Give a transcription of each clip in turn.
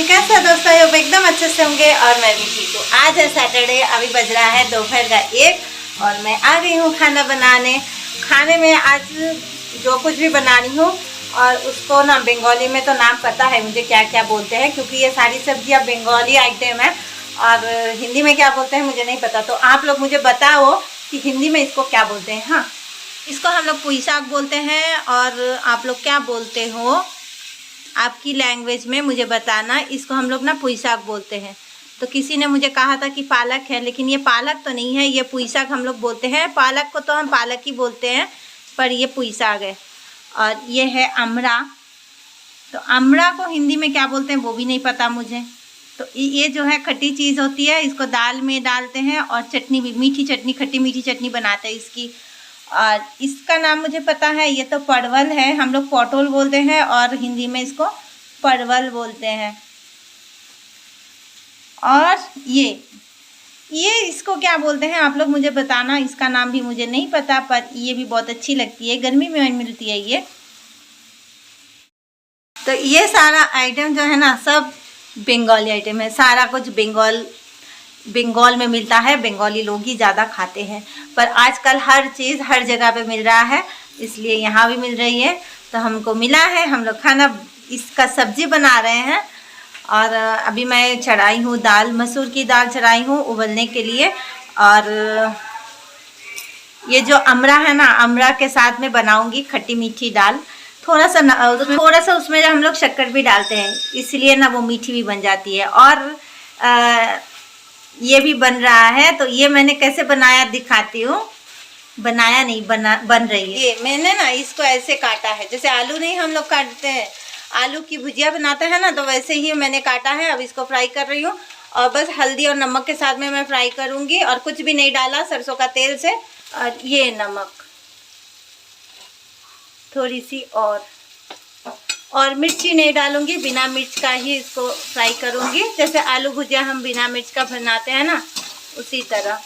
Morning. कैसे है दोस्तों? ये एकदम अच्छे से होंगे और मैं भी ठीक हूँ। आज है सैटरडे, अभी बज रहा है दोपहर का 1 और मैं आ गई हूँ खाना बनाने। खाने में आज जो कुछ भी बना रही हूँ और उसको ना बंगाली में तो नाम पता है मुझे क्या क्या बोलते हैं, क्योंकि ये सारी सब्जियाँ बंगाली आइटम है और हिंदी में क्या बोलते हैं मुझे नहीं पता। तो आप लोग मुझे बताओ कि हिंदी में इसको क्या बोलते हैं। हाँ, इसको हम लोग पुई साग बोलते हैं और आप लोग क्या बोलते हो आपकी लैंग्वेज में मुझे बताना। इसको हम लोग ना पुई साग बोलते हैं। तो किसी ने मुझे कहा था कि पालक है, लेकिन ये पालक तो नहीं है, ये पुई साग हम लोग बोलते हैं। पालक को तो हम पालक ही बोलते हैं, पर ये पुई साग है। और ये है अमरा। तो अमरा को हिंदी में क्या बोलते हैं वो भी नहीं पता मुझे। तो ये जो है खट्टी चीज़ होती है, इसको दाल में डालते हैं और चटनी भी, मीठी चटनी, खट्टी मीठी चटनी बनाते हैं इसकी। और इसका नाम मुझे पता है, ये तो परवल है, हम लोग पोटल बोलते हैं और हिंदी में इसको परवल बोलते हैं। और ये इसको क्या बोलते हैं आप लोग मुझे बताना, इसका नाम भी मुझे नहीं पता, पर ये भी बहुत अच्छी लगती है, गर्मी में मिलती है ये। तो ये सारा आइटम जो है ना सब बंगाली आइटम है, सारा कुछ बंगाल में मिलता है, बंगाली लोग ही ज़्यादा खाते हैं। पर आजकल हर चीज़ हर जगह पे मिल रहा है, इसलिए यहाँ भी मिल रही है। तो हमको मिला है, हम लोग खाना इसका सब्जी बना रहे हैं। और अभी मैं चढ़ाई हूँ दाल, मसूर की दाल चढ़ाई हूँ उबलने के लिए। और ये जो अमरा है ना, अमरा के साथ में बनाऊँगी खट्टी मीठी दाल। थोड़ा सा उसमें हम लोग शक्कर भी डालते हैं, इसलिए ना वो मीठी भी बन जाती है। और ये भी बन रहा है। तो ये मैंने कैसे बनाया दिखाती हूँ। बनाया नहीं, बन रही है। ये मैंने ना इसको ऐसे काटा है, जैसे आलू नहीं हम लोग काटते हैं, आलू की भुजिया बनाते हैं ना, तो वैसे ही मैंने काटा है। अब इसको फ्राई कर रही हूँ और बस हल्दी और नमक के साथ में मैं फ्राई करूँगी और कुछ भी नहीं डाला, सरसों का तेल से। और ये नमक थोड़ी सी और मिर्ची नहीं डालूंगी, बिना मिर्च का ही इसको फ्राई करूंगी। जैसे आलू भुजिया हम बिना मिर्च का बनाते हैं ना, उसी तरह।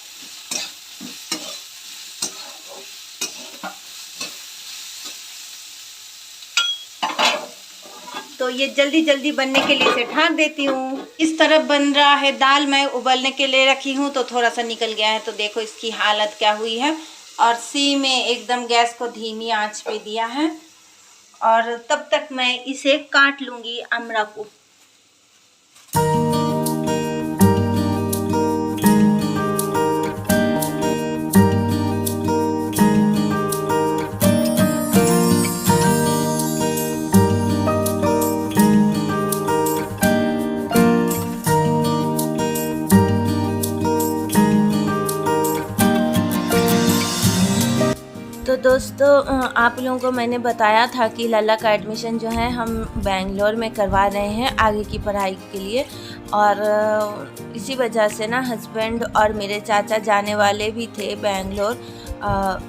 तो ये जल्दी जल्दी बनने के लिए इसे ढक देती हूँ। इस तरफ बन रहा है दाल, मैं उबलने के लिए रखी हूँ तो थोड़ा सा निकल गया है, तो देखो इसकी हालत क्या हुई है। और सी में एकदम गैस को धीमी आंच पे दिया है। और तब तक मैं इसे काट लूँगी अमरा को। तो दोस्तों, आप लोगों को मैंने बताया था कि लल्ला का एडमिशन जो है हम बेंगलोर में करवा रहे हैं आगे की पढ़ाई के लिए। और इसी वजह से ना हस्बैंड और मेरे चाचा जाने वाले भी थे बेंगलोर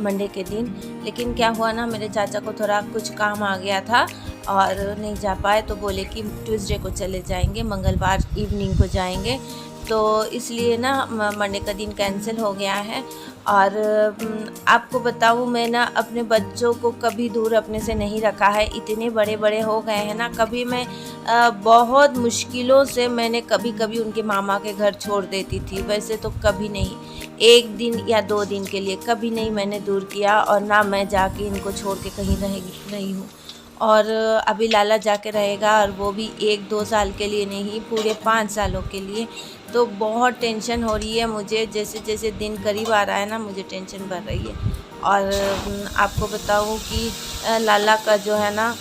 मंडे के दिन। लेकिन क्या हुआ ना, मेरे चाचा को थोड़ा कुछ काम आ गया था और नहीं जा पाए, तो बोले कि ट्यूसडे को चले जाएंगे, मंगलवार इवनिंग को जाएंगे। तो इसलिए ना मंडे का दिन कैंसिल हो गया है। और आपको बताऊँ, मैं ना अपने बच्चों को कभी दूर अपने से नहीं रखा है, इतने बड़े बड़े हो गए हैं ना। कभी मैं बहुत मुश्किलों से मैंने कभी उनके मामा के घर छोड़ देती थी, वैसे तो कभी नहीं, 1 दिन या 2 दिन के लिए कभी नहीं मैंने दूर किया। और ना मैं जाके इनको छोड़ के कहीं रही हूँ। और अभी लाला जाके रहेगा, और वो भी 1-2 साल के लिए नहीं, पूरे 5 सालों के लिए। तो बहुत टेंशन हो रही है मुझे, जैसे जैसे दिन करीब आ रहा है ना, मुझे टेंशन बढ़ रही है। और आपको बताऊँ कि लाला का जो है ना,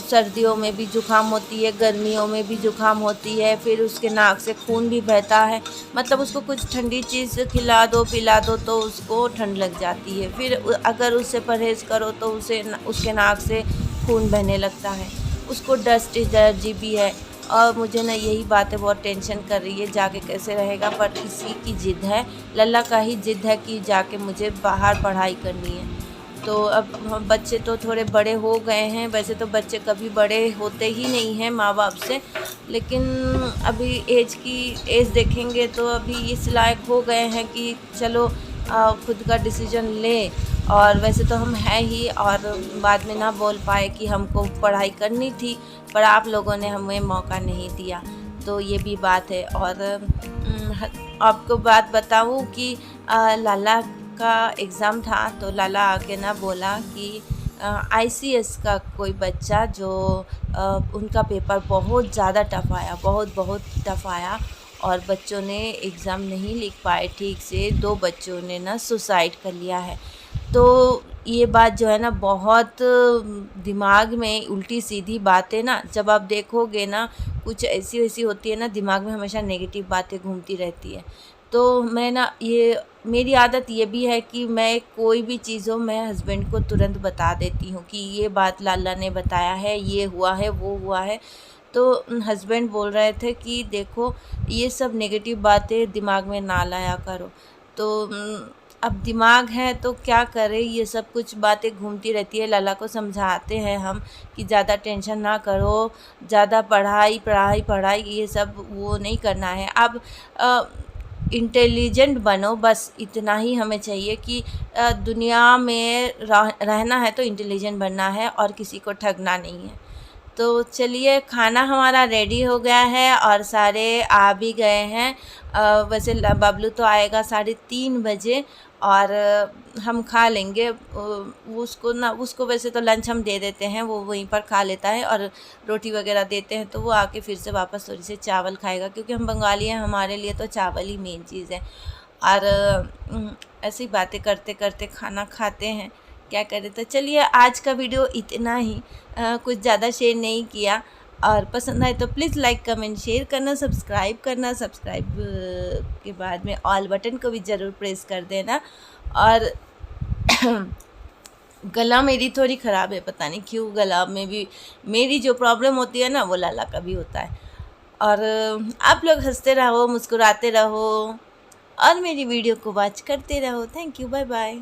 सर्दियों में भी जुकाम होती है, गर्मियों में भी जुकाम होती है, फिर उसके नाक से खून भी बहता है। मतलब उसको कुछ ठंडी चीज़ खिला दो पिला दो तो उसको ठंड लग जाती है, फिर अगर उससे परहेज़ करो तो उसके नाक से खून बहने लगता है। उसको डस्ट एलर्जी भी है। और मुझे ना यही बातें बहुत टेंशन कर रही है, जाके कैसे रहेगा। पर इसी की ज़िद है, लल्ला का ही ज़िद है कि जाके मुझे बाहर पढ़ाई करनी है। तो अब बच्चे तो थोड़े बड़े हो गए हैं, वैसे तो बच्चे कभी बड़े होते ही नहीं हैं माँ बाप से, लेकिन अभी एज देखेंगे तो अभी इस लायक हो गए हैं कि चलो खुद का डिसीजन ले। और वैसे तो हम हैं ही, और बाद में ना बोल पाए कि हमको पढ़ाई करनी थी, पर आप लोगों ने हमें मौका नहीं दिया। तो ये भी बात है। और आपको बात बताऊँ कि लाला का एग्ज़ाम था, तो लाला आके ना बोला कि आईसीएस का कोई बच्चा जो उनका पेपर बहुत ज़्यादा टफ़ आया, बहुत टफ़ आया, और बच्चों ने एग्ज़ाम नहीं लिख पाए ठीक से। 2 बच्चों ने ना सुसाइड कर लिया है। तो ये बात जो है ना बहुत दिमाग में उल्टी-सीधी बातें ना जब आप देखोगे ना, कुछ ऐसी-वैसी होती है ना, दिमाग में हमेशा नेगेटिव बातें घूमती रहती है। तो मैं ना ये मेरी आदत ये भी है कि मैं कोई भी चीज़ हो मैं हस्बैंड को तुरंत बता देती हूँ कि ये बात लाला ने बताया है, ये हुआ है, वो हुआ है। तो हस्बैंड बोल रहे थे कि देखो ये सब नेगेटिव बातें दिमाग में ना लाया करो। तो अब दिमाग है तो क्या करें, ये सब कुछ बातें घूमती रहती है। लाला को समझाते हैं हम कि ज़्यादा टेंशन ना करो, ज़्यादा पढ़ाई ये सब वो नहीं करना है। अब इंटेलिजेंट बनो, बस इतना ही हमें चाहिए कि दुनिया में रहना है तो इंटेलिजेंट बनना है और किसी को ठगना नहीं है। तो चलिए, खाना हमारा रेडी हो गया है और सारे आ भी गए हैं। वैसे बबलू तो आएगा 3:30 बजे, और हम खा लेंगे। उसको वैसे तो लंच हम दे देते हैं, वो वहीं पर खा लेता है, और रोटी वगैरह देते हैं तो वो आके फिर से वापस थोड़ी सी चावल खाएगा, क्योंकि हम बंगाली हैं, हमारे लिए तो चावल ही मेन चीज़ है। और ऐसी बातें करते करते खाना खाते हैं, क्या करें। तो चलिए, आज का वीडियो इतना ही, कुछ ज़्यादा शेयर नहीं किया। और पसंद आए तो प्लीज़ लाइक कमेंट शेयर करना, सब्सक्राइब करना, सब्सक्राइब के बाद में ऑल बटन को भी ज़रूर प्रेस कर देना। और गला मेरी थोड़ी ख़राब है, पता नहीं क्यों गला में भी मेरी जो प्रॉब्लम होती है ना, वो लाला का भी होता है। और आप लोग हंसते रहो, मुस्कुराते रहो, और मेरी वीडियो को वॉच करते रहो। Thank you, bye bye.